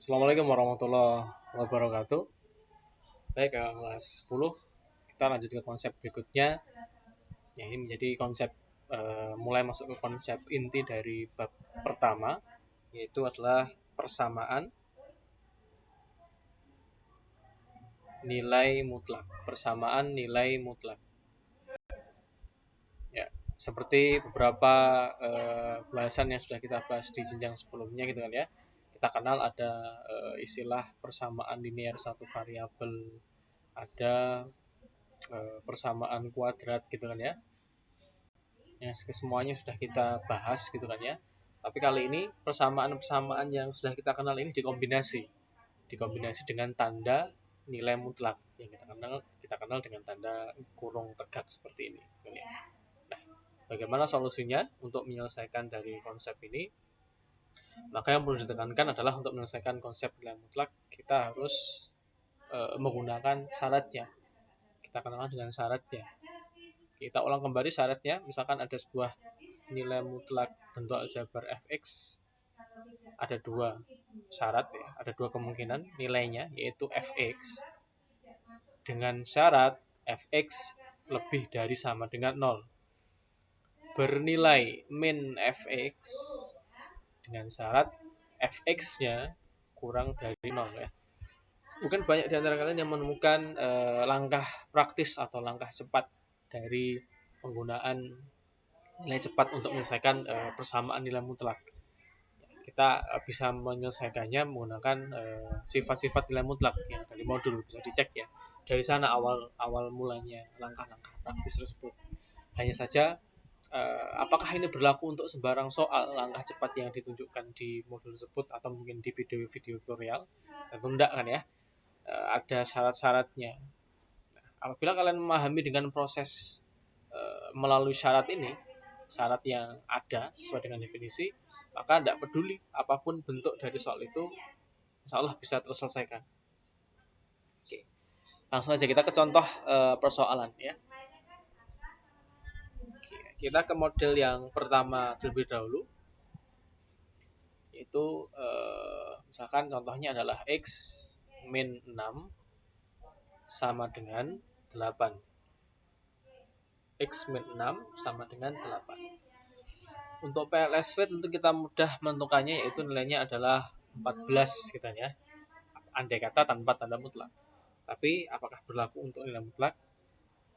Assalamualaikum warahmatullahi wabarakatuh. Baik, kelas 10 kita lanjut ke konsep berikutnya. Yang ini menjadi konsep mulai masuk ke konsep inti dari bab pertama, yaitu adalah persamaan nilai mutlak. Persamaan nilai mutlak. Ya, seperti beberapa bahasan yang sudah kita bahas di jenjang sebelumnya gitu kan ya. Kita kenal ada istilah persamaan linear satu variabel, ada persamaan kuadrat gitu kan ya. Yang semuanya sudah kita bahas gitu kan ya. Tapi kali ini persamaan-persamaan yang sudah kita kenal ini dikombinasi dengan tanda nilai mutlak yang kita kenal dengan tanda kurung tegak seperti ini gitu ya. Nah, bagaimana solusinya untuk menyelesaikan dari konsep ini? Maka yang perlu ditekankan adalah untuk menyelesaikan konsep nilai mutlak kita harus menggunakan syaratnya. Kita kenal dengan syaratnya. Kita ulang kembali syaratnya. Misalkan ada sebuah nilai mutlak bentuk aljabar fx, ada dua syarat ya, ada dua kemungkinan nilainya, yaitu fx dengan syarat fx lebih dari sama dengan 0, bernilai min fx dengan syarat fx-nya kurang dari 0 ya. Mungkin banyak di antara kalian yang menemukan langkah praktis atau langkah cepat dari penggunaan nilai cepat untuk menyelesaikan persamaan nilai mutlak. Kita bisa menyelesaikannya menggunakan sifat-sifat nilai mutlak yang dari modul, bisa dicek ya. Dari sana awal mulanya langkah-langkah praktis tersebut. Hanya saja apakah ini berlaku untuk sembarang soal langkah cepat yang ditunjukkan di modul tersebut atau mungkin di video-video tutorial? Tentu enggak kan ya. Ada syarat-syaratnya. Nah, apabila kalian memahami dengan proses melalui syarat ini, syarat yang ada sesuai dengan definisi, maka tidak peduli apapun bentuk dari soal itu, insya Allah bisa terselesaikan. Oke. Langsung saja kita ke contoh persoalan ya. Oke. Kita ke model yang pertama terlebih dahulu, yaitu misalkan contohnya adalah x min 6 sama dengan 8. X min 6 sama dengan 8. Untuk PLSV tentu kita mudah menentukannya, yaitu nilainya adalah 14 gitu ya. Andai kata tanpa tanda mutlak. Tapi apakah berlaku untuk nilai mutlak?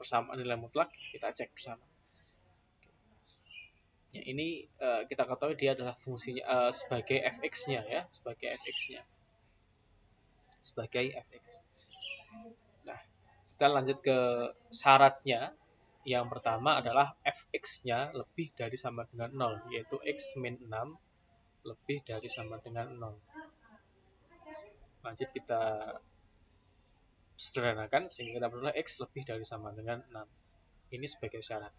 Persamaan nilai mutlak kita cek bersama. Ya, ini kita ketahui dia adalah fungsinya sebagai fx-nya ya, sebagai fx-nya. Sebagai fx. Nah, kita lanjut ke syaratnya. Yang pertama adalah fx-nya lebih dari sama dengan 0, yaitu x min 6 lebih dari sama dengan 0. Lanjut kita sederhanakan sehingga kita peroleh x lebih dari sama dengan 6. Ini sebagai syarat.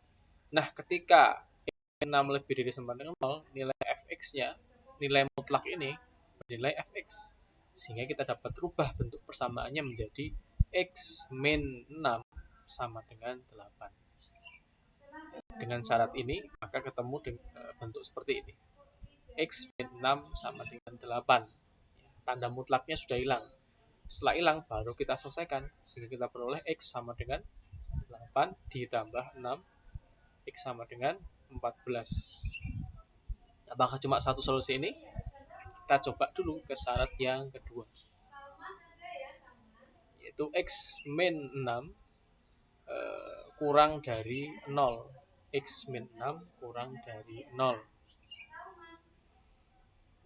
Nah, ketika x min 6 lebih dari sama dengan 0, nilai fx-nya, nilai mutlak ini bernilai fx. Sehingga kita dapat rubah bentuk persamaannya menjadi x min 6 sama dengan 8. Dengan syarat ini, maka ketemu bentuk seperti ini. X min 6 sama dengan 8. Tanda mutlaknya sudah hilang. Setelah hilang, baru kita selesaikan. Sehingga kita peroleh X sama dengan 8 ditambah 6. X sama dengan 14. Apakah cuma satu solusi ini? Kita coba dulu ke syarat yang kedua. Yaitu X min 6 kurang dari 0. X min 6 kurang dari 0.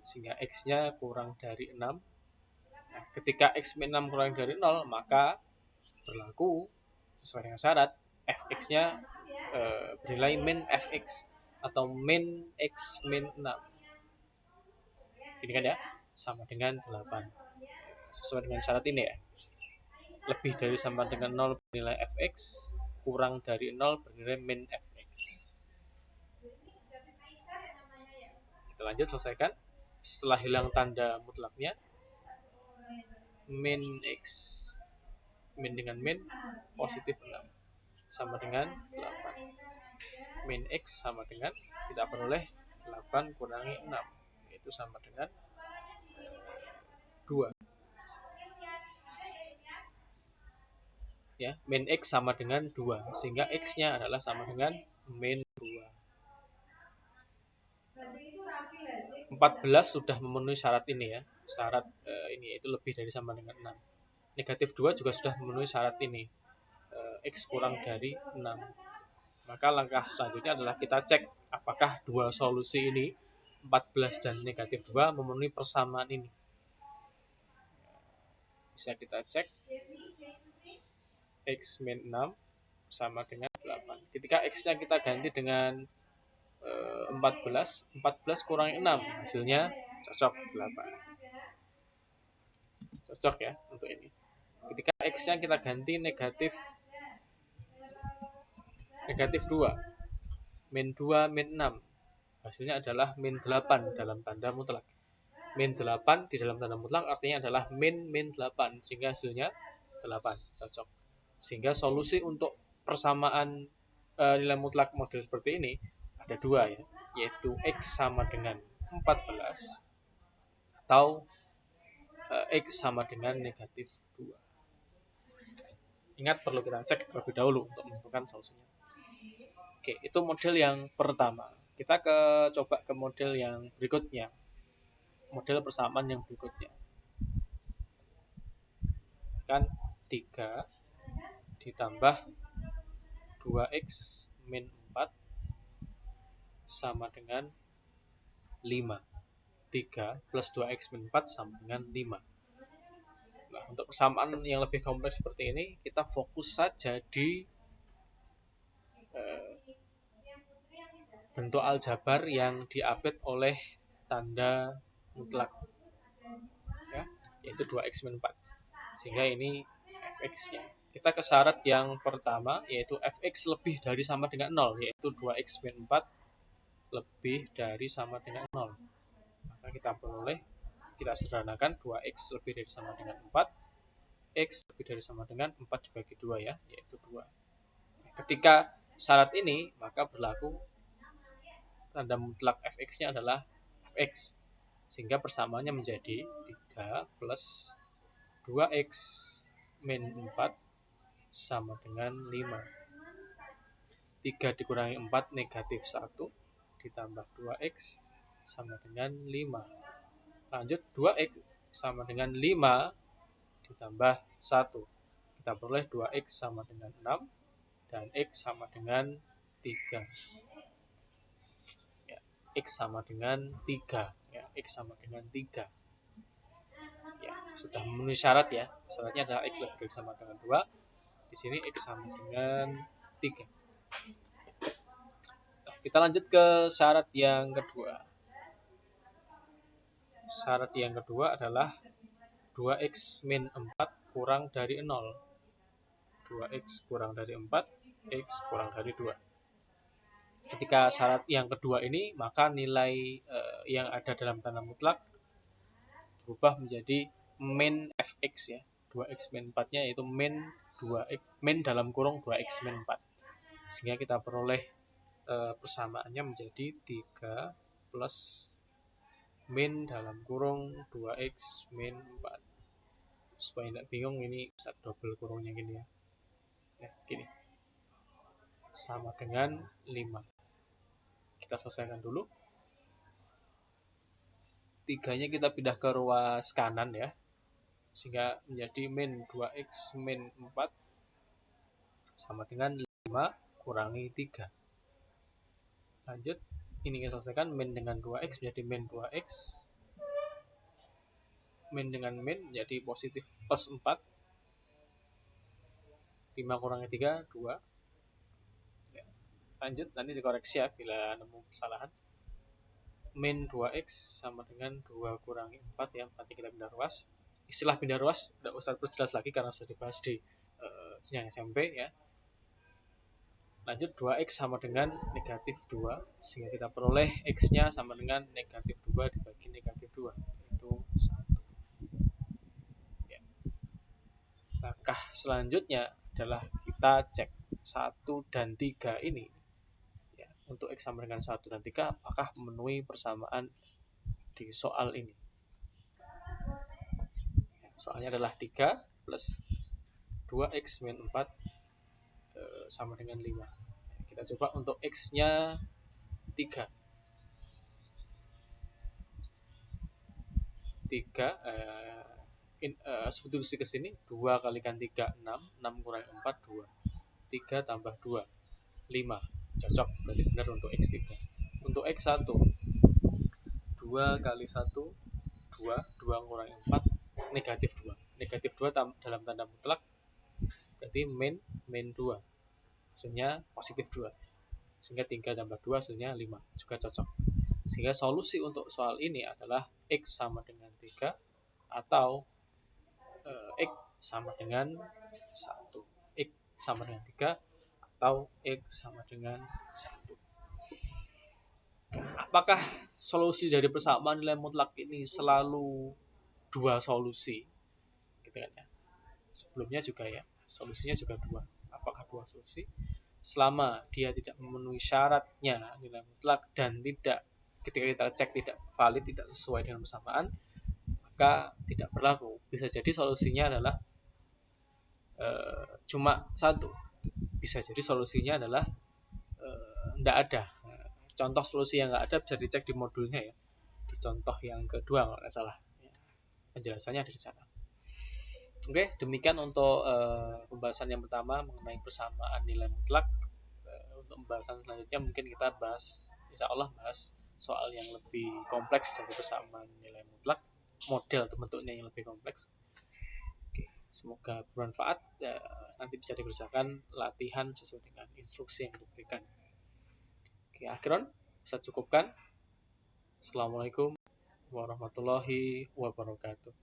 Sehingga X-nya kurang dari 6. Nah, ketika X min 6 kurang dari 0, maka berlaku sesuai dengan syarat fx-nya bernilai min fx atau min x min 6. Ini kan ya, sama dengan 8. Sesuai dengan syarat ini ya. Lebih dari sama dengan 0 bernilai fx, kurang dari 0 bernilai min fx. Kita lanjut selesaikan. Setelah hilang tanda mutlaknya, min x, min dengan min positif 6 sama dengan 8. Min x sama dengan, kita peroleh 8 kurangi 6, yaitu sama dengan ya, min X sama dengan 2, sehingga X-nya adalah sama dengan min 2. 14 sudah memenuhi syarat ini ya, syarat ini yaitu lebih dari sama dengan 6. Negatif 2 juga sudah memenuhi syarat ini, X kurang dari 6. Maka langkah selanjutnya adalah kita cek apakah dua solusi ini, 14 dan negatif 2, memenuhi persamaan ini. Bisa kita cek X min 6 sama dengan 8. Ketika X-nya kita ganti dengan 14 kurangi 6, hasilnya cocok 8. Cocok ya untuk ini. Ketika X-nya kita ganti negatif 2, min 2 min 6, hasilnya adalah min 8 dalam tanda mutlak. Min 8 di dalam tanda mutlak artinya adalah min 8, sehingga hasilnya 8, cocok. Sehingga solusi untuk persamaan nilai mutlak model seperti ini ada dua ya, yaitu X sama dengan 14 atau X sama dengan negatif 2. Ingat, perlu kita cek terlebih dahulu untuk menentukan solusinya. Oke, itu model yang pertama. Kita coba ke model yang berikutnya. Model persamaan yang berikutnya. Kan 3 ditambah 2X min 4 sama dengan 5. 3 plus 2X min 4 sama dengan 5. Nah, untuk persamaan yang lebih kompleks seperti ini, kita fokus saja di bentuk aljabar yang diapit oleh tanda mutlak, ya, yaitu 2X min 4. Sehingga ini fx-nya. Kita ke syarat yang pertama, yaitu fx lebih dari sama dengan 0, yaitu 2X min 4 lebih dari sama dengan 0. Maka kita peroleh, kita sederhanakan 2X lebih dari sama dengan 4, X lebih dari sama dengan 4 dibagi 2 ya, yaitu 2. Ketika syarat ini, maka berlaku tanda mutlak fx-nya adalah fx. Sehingga persamaannya menjadi 3 plus 2X min 4 sama dengan 5. 3 dikurangi 4 negatif 1 ditambah 2X sama dengan 5. Lanjut 2X sama dengan 5 ditambah 1. Kita peroleh 2X sama dengan 6 dan X sama dengan 3. Ya, X sama dengan 3. Ya, X sama dengan 3. Ya, sudah memenuhi syarat ya. Syaratnya adalah X lebih dari sama dengan 2. Di sini X sama dengan 3. Kita lanjut ke syarat yang kedua. Syarat yang kedua adalah 2X min 4 kurang dari 0. 2X kurang dari 4, X kurang dari 2. Ketika syarat yang kedua ini, maka nilai yang ada dalam tanda mutlak berubah menjadi min fx ya. 2X min 4-nya yaitu min 2X, min dalam kurung 2X min 4. Sehingga kita peroleh persamaannya menjadi 3 plus min dalam kurung 2X min 4. Supaya tidak bingung, ini bisa double kurungnya gini ya. Ya, gini. Sama dengan 5. Kita selesaikan dulu. 3-nya kita pindah ke ruas kanan ya. Sehingga menjadi min 2X min 4 sama dengan 5 kurangi 3. Lanjut, ini kita selesaikan, min dengan 2X menjadi min 2X. Min dengan min menjadi positif plus 4. 5 kurangi 3, 2. Ya. Lanjut, nanti dikoreksi ya bila nemu kesalahan. Min 2X sama dengan 2 kurangi 4 ya, nanti kita pindah ruas. Istilah pindah ruas tidak usah perjelas lagi karena sudah dibahas di jenjang SMP ya. Lanjut, 2X sama dengan negatif 2, sehingga kita peroleh X-nya sama dengan negatif 2 dibagi negatif 2, itu 1. Ya. Langkah selanjutnya adalah kita cek 1 dan 3 ini. Ya, untuk X sama dengan 1 dan 3, apakah memenuhi persamaan di soal ini. Ya, soalnya adalah 3 plus 2x min 4 sama dengan 5. Kita coba untuk x-nya 3. 3 substitusi ke sini 2 kalikan 3 6, 6 kurang 4 2. 3 tambah 2 5. Cocok, berarti benar untuk x3. Untuk x1 2 kali 1 2, 2 kurang 4 negatif 2. Negatif 2 dalam tanda mutlak berarti min 2. Hasilnya positif 2. Sehingga 3 tambah 2 hasilnya 5. Juga cocok. Sehingga solusi untuk soal ini adalah x sama dengan 3 atau x sama dengan 1. X sama dengan 3 atau x sama dengan 1. Apakah solusi dari persamaan nilai mutlak ini selalu dua solusi? Gitu kan ya. Sebelumnya juga ya, solusinya juga dua. Apakah dua solusi? Selama dia tidak memenuhi syaratnya nilai mutlak dan tidak, ketika kita cek tidak valid, tidak sesuai dengan persamaan, maka tidak berlaku. Bisa jadi solusinya adalah cuma satu. Bisa jadi solusinya adalah tidak ada. Contoh solusi yang nggak ada bisa dicek di modulnya ya. Di contoh yang kedua kalau nggak salah. Penjelasannya ada di sana. Oke, demikian untuk pembahasan yang pertama mengenai persamaan nilai mutlak. Untuk pembahasan selanjutnya mungkin kita bahas, insya Allah bahas soal yang lebih kompleks dari persamaan nilai mutlak, model atau bentuknya yang lebih kompleks. Oke, semoga bermanfaat. Nanti bisa dikerjakan latihan sesuai dengan instruksi yang diberikan. Oke, akhiran saya cukupkan. Assalamualaikum warahmatullahi wabarakatuh.